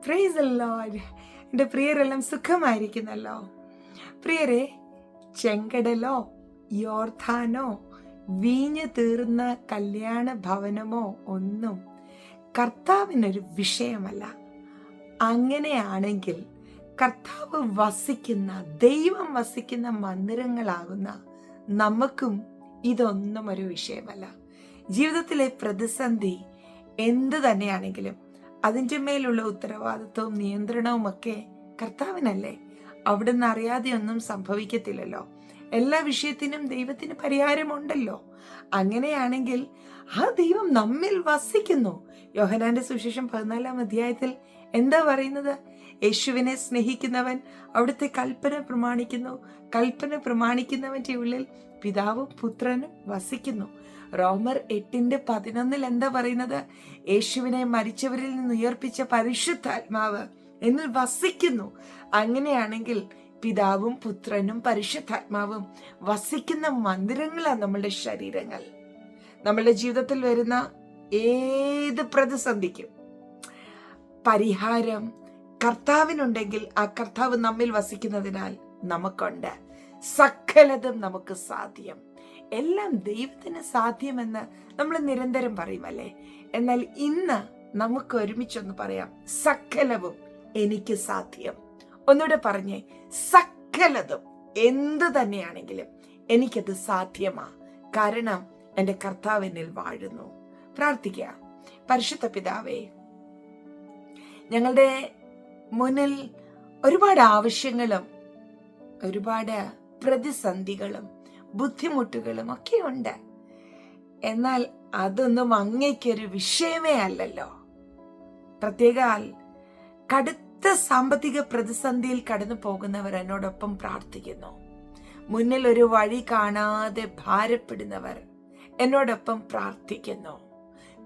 Praise the Lord. എൻ്റെ പ്രിയരെല്ലാം സുഖമായിരിക്കുന്നല്ലോ. പ്രിയരെ, ചെങ്കടലോ യോർദാനോ വീഞ്ഞു തീർന്ന കല്യാണ ഭവനമോ ഒന്നും കർത്താവിനൊരു വിഷയമല്ല. അങ്ങനെയാണെങ്കിൽ കർത്താവ് വസിക്കുന്ന, ദൈവം വസിക്കുന്ന മന്ദിരങ്ങളാകുന്ന നമുക്കും ഇതൊന്നും ഒരു വിഷയമല്ല. ജീവിതത്തിലെ പ്രതിസന്ധി എന്ത് തന്നെയാണെങ്കിലും അതിൻ്റെ മേലുള്ള ഉത്തരവാദിത്വവും നിയന്ത്രണവും ഒക്കെ കർത്താവിനല്ലേ. അവിടുന്ന് അറിയാതെ ഒന്നും സംഭവിക്കത്തില്ലല്ലോ. എല്ലാ വിഷയത്തിനും ദൈവത്തിന് പരിഹാരമുണ്ടല്ലോ. അങ്ങനെയാണെങ്കിൽ ആ ദൈവം നമ്മിൽ വസിക്കുന്നു. യോഹന്നാന്റെ സുവിശേഷം 14-ാം അധ്യായത്തിൽ എന്താ പറയുന്നത്? യേശുവിനെ സ്നേഹിക്കുന്നവൻ അവിടുത്തെ കൽപ്പന പ്രമാണിക്കുന്നു. കൽപ്പന പ്രമാണിക്കുന്നവന്റെ ഉള്ളിൽ പിതാവും പുത്രനും വസിക്കുന്നു. റോമർ 8:11 എന്താ പറയുന്നത്? യേശുവിനെ മരിച്ചവരിൽ നിന്ന് ഉയർപ്പിച്ച പരിശുദ്ധാത്മാവ് എന്നിൽ വസിക്കുന്നു. അങ്ങനെയാണെങ്കിൽ പിതാവും പുത്രനും പരിശുദ്ധാത്മാവും വസിക്കുന്ന മന്ദിരങ്ങളാണ് നമ്മളുടെ ശരീരങ്ങൾ. നമ്മളുടെ ജീവിതത്തിൽ വരുന്ന ഏത് പ്രതിസന്ധിക്കും പരിഹാരം കർത്താവിനുണ്ടെങ്കിൽ ആ കർത്താവ് നമ്മിൽ വസിക്കുന്നതിനാൽ നമുക്കുണ്ട്. സകലതും നമുക്ക് സാധ്യം. എല്ലാം ദൈവത്തിന് സാധ്യമെന്ന് നമ്മൾ നിരന്തരം പറയുമല്ലേ. എന്നാൽ ഇന്ന് നമുക്ക് ഒരുമിച്ചൊന്ന് പറയാം, സകലവും എനിക്ക് സാധ്യം. ഒന്നുകൂടെ പറഞ്ഞേ, സകലതും എന്ത് തന്നെയാണെങ്കിലും എനിക്കത് സാധ്യമാ. കാരണം എൻ്റെ കർത്താവ് എന്നിൽ വാഴുന്നു. പ്രാർത്ഥിക്കുക. പരിശുദ്ധ പിതാവേ, ഞങ്ങളുടെ മുന്നിൽ ഒരുപാട് ആവശ്യങ്ങളും ഒരുപാട് പ്രതിസന്ധികളും ബുദ്ധിമുട്ടുകളും ഒക്കെ ഉണ്ട്. എന്നാൽ അതൊന്നും അങ്ങേക്കൊരു വിഷയമേ അല്ലല്ലോ. പ്രത്യേകാൽ കടുത്ത സാമ്പത്തിക പ്രതിസന്ധിയിൽ കടന്നു പോകുന്നവർ എന്നോടൊപ്പം പ്രാർത്ഥിക്കുന്നു. മുന്നിൽ ഒരു വഴി കാണാതെ ഭാരപ്പെടുന്നവർ എന്നോടൊപ്പം പ്രാർത്ഥിക്കുന്നു.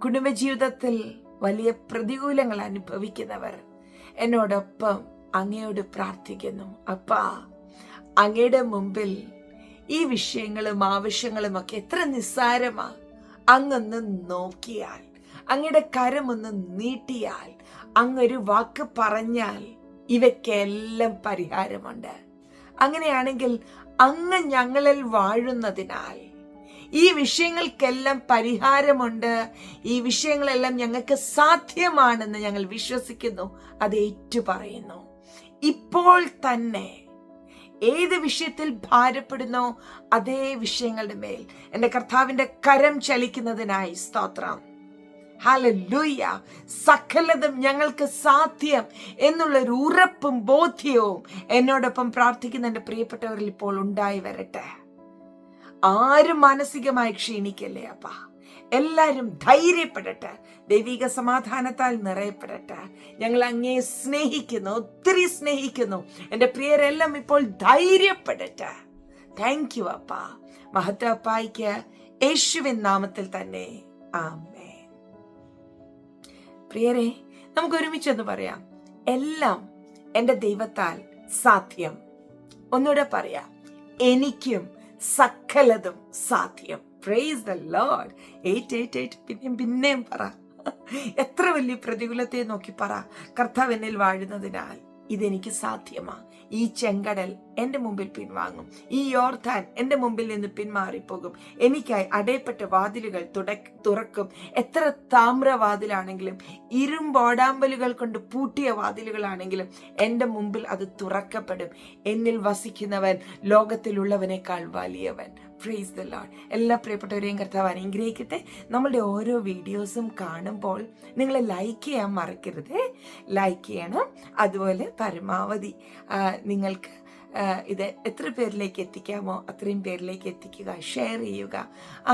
കുടുംബജീവിതത്തിൽ വലിയ പ്രതികൂലങ്ങൾ അനുഭവിക്കുന്നവർ എന്നോടൊപ്പം അങ്ങയോട് പ്രാർത്ഥിക്കുന്നു. അപ്പാ, അങ്ങയുടെ മുമ്പിൽ ഈ വിഷയങ്ങളും ആവശ്യങ്ങളും ഒക്കെ എത്ര നിസ്സാരമാ. അങ്ങൊന്ന് നോക്കിയാൽ, അങ്ങയുടെ കരമൊന്ന് നീട്ടിയാൽ, അങ്ങൊരു വാക്ക് പറഞ്ഞാൽ ഇവയ്ക്കെല്ലാം പരിഹാരമുണ്ട്. അങ്ങനെയാണെങ്കിൽ അങ്ങ് ഞങ്ങളിൽ വാഴുന്നതിനാൽ ഈ വിഷയങ്ങൾക്കെല്ലാം പരിഹാരമുണ്ട്. ഈ വിഷയങ്ങളെല്ലാം ഞങ്ങൾക്ക് സാധ്യമാണെന്ന് ഞങ്ങൾ വിശ്വസിക്കുന്നു. അത് ഏറ്റുപറയുന്നു. ഇപ്പോൾ തന്നെ ഏത് വിഷയത്തിൽ ഭാരപ്പെടുന്നോ അതേ വിഷയങ്ങളുടെ മേൽ എൻ്റെ കർത്താവിൻ്റെ കരം ചലിക്കുന്നതിനായി സ്തോത്രം. ഹല്ലേലൂയ. സകലതും ഞങ്ങൾക്ക് സാധ്യം എന്നുള്ളൊരു ഉറപ്പും ബോധ്യവും എന്നോടൊപ്പം പ്രാർത്ഥിക്കുന്ന എൻ്റെ പ്രിയപ്പെട്ടവരിൽ ഇപ്പോൾ ഉണ്ടായി വരട്ടെ. ആരും മാനസികമായി ക്ഷീണിക്കല്ലേ അപ്പാ. എല്ലാവരും ധൈര്യപ്പെടട്ടെ, ദൈവിക സമാധാനത്താൽ നിറയപ്പെടട്ടെ. ഞങ്ങൾ അങ്ങയെ സ്നേഹിക്കുന്നു, ഒത്തിരി സ്നേഹിക്കുന്നു. എൻ്റെ പ്രിയരെല്ലാം ഇപ്പോൾ ധൈര്യപ്പെടട്ടെ. താങ്ക് യു അപ്പാ. മഹത്വ അപ്പായിക്ക് യേശുവിൻ നാമത്തിൽ തന്നെ ആമേൻ. പ്രിയരെ, നമുക്ക് ഒരുമിച്ചൊന്ന് പറയാം, എല്ലാം എൻ്റെ ദൈവത്താൽ സാധ്യം. ഒന്നുകൂടെ പറയാം, എനിക്കും സകലതും സാധ്യം. Praise the Lord. 888 പിന്നെയും പറ. എത്ര വലിയ പ്രതികൂലത്തെ നോക്കി പറ, കർത്താവ് എന്നിൽ വാഴുന്നതിനാൽ ഇതെനിക്ക് സാധ്യമാ. ഈ ചെങ്കടൽ എൻ്റെ മുമ്പിൽ പിൻവാങ്ങും. ഈ യോർദാൻ എൻ്റെ മുമ്പിൽ നിന്ന് പിന്മാറിപ്പോകും. എനിക്കായി അടയപ്പെട്ട വാതിലുകൾ തുറക്കും. എത്ര താമ്രവാതിലാണെങ്കിലും ഇരുമ്പോടാമ്പലുകൾ കൊണ്ട് പൂട്ടിയ വാതിലുകളാണെങ്കിലും എൻ്റെ മുമ്പിൽ അത് തുറക്കപ്പെടും. എന്നിൽ വസിക്കുന്നവൻ ലോകത്തിലുള്ളവനേക്കാൾ വലിയവൻ. Praise the Lord. എല്ലാ പ്രിയപ്പെട്ടവരെയും കർത്താവ് അനുഗ്രഹിക്കട്ടെ. നമ്മളുടെ ഓരോ വീഡിയോസും കാണുമ്പോൾ നിങ്ങൾ ലൈക്ക് ചെയ്യാൻ മറക്കരുത്. ലൈക്ക് ചെയ്യണം. അതുപോലെ പരമാവധി നിങ്ങൾക്ക് ഇത് എത്ര പേരിലേക്ക് എത്തിക്കാമോ അത്രയും പേരിലേക്ക് എത്തിക്കുക, ഷെയർ ചെയ്യുക.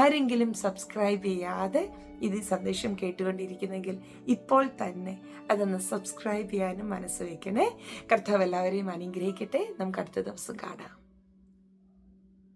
ആരെങ്കിലും സബ്സ്ക്രൈബ് ചെയ്യാതെ ഇത് സന്ദേശം കേട്ടുകൊണ്ടിരിക്കുന്നെങ്കിൽ ഇപ്പോൾ തന്നെ അതൊന്ന് സബ്സ്ക്രൈബ് ചെയ്യാനും മനസ്സ് വയ്ക്കണേ. കർത്താവ് എല്ലാവരെയും അനുഗ്രഹിക്കട്ടെ. നമുക്ക് അടുത്ത ദിവസം കാണാം.